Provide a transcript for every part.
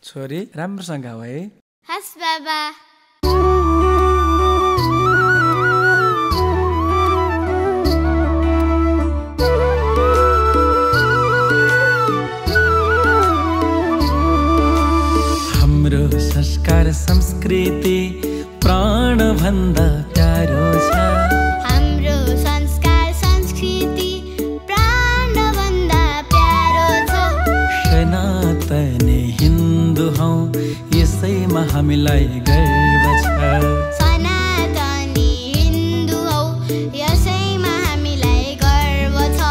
छोरी राम्रोसँग गाऊ है। हस् बाबा। हाम्रो संस्कार संस्कृति प्राण भन्दा प्यारो छ। हाम्रो संस्कार संस्कृति प्राण भन्दा प्यारो छ। सनातनी हिन्दू हौ यसैमा हामीलाई गर्व छ। सनातनी हिन्दू हौ यसैमा हामीलाई गर्व छ।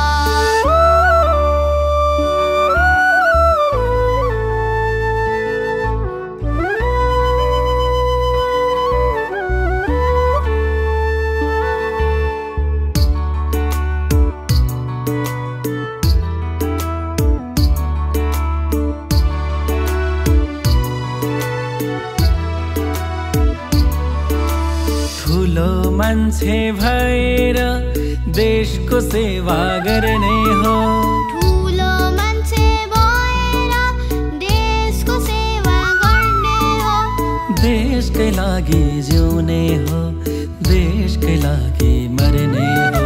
मान्छे भएर देशको सेवा गर्ने हो। ठुलो मान्छे भएर देशको सेवा गर्ने हो। देशकै लागि जिउने हो, देशकै लागि मर्ने हो।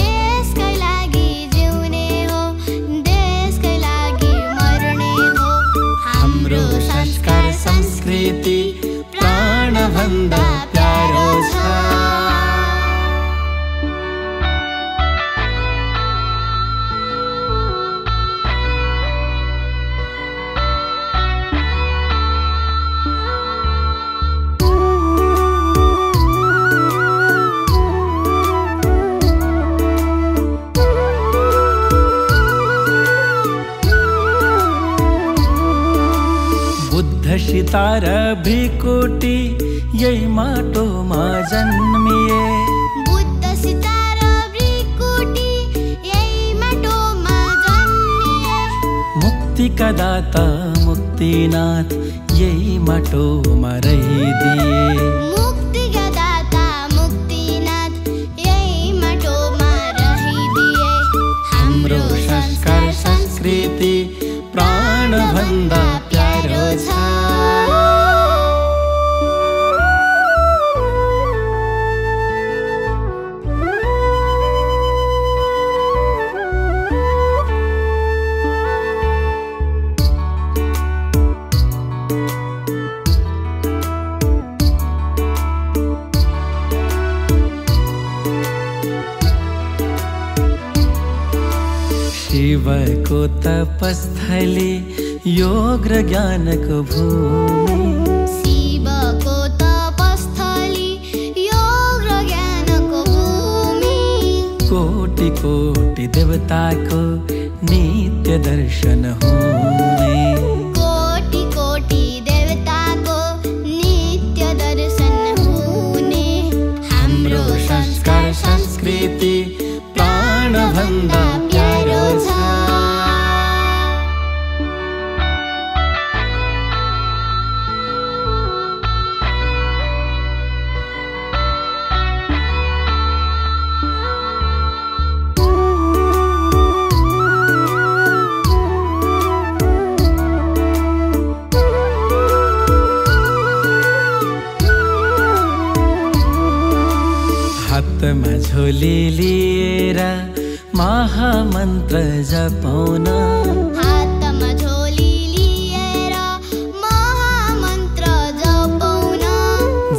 देशकै लागि जिउने हो, देशकै लागि मर्ने हो। हाम्रो संस्कार संस्कृति प्राण भन्दा प्यारो छ। सीता र भृकुटी यही माटोमा जन्मिए। बुद्ध सीता र भृकुटी यही माटोमा जन्मिए। मुक्तिका दाता मुक्तिनाथ यही माटोमा रहिदिए। मुक्तिका दाता मुक्तिनाथ यही माटोमा रहिदिए। हाम्रो संस्कार संस्कृति प्राण भन्दा प्यारो छ। शिवको तपस्थली योग र ज्ञानको भूमि। शिवको तपस्थली योग र ज्ञानको भूमि। कोटि कोटि देवताको नित्य दर्शन हुने। कोटि कोटि देवताको नित्य दर्शन हुने। हाम्रो संस्कार संस्कृति प्राण भन्दा प्यारो छ। हातमा झोली लिएर महामन्त्र जपाउन। हातमा झोली लिएर महामन्त्र जपाउन।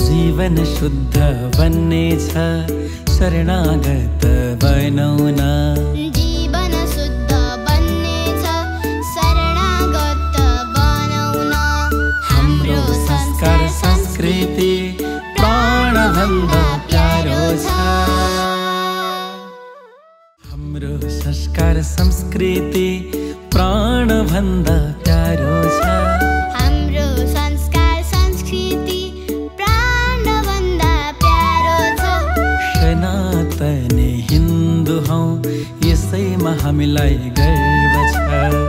जीवन शुद्ध बन्नेछ शरणागत बनाउन। जीवन शुद्ध बन्नेछ शरणागत बनाउन। हाम्रो संस्कार संस्कृति प्राण भन्दा प्यारो छ। हाम्रो संस्कार संस्कृति प्राण भन्दा प्यारो छ। हाम्रो संस्कार संस्कृति प्राण भन्दा प्यारो छ। सनातनी हिन्दू हौ यसैमा हामीलाई गर्व छ।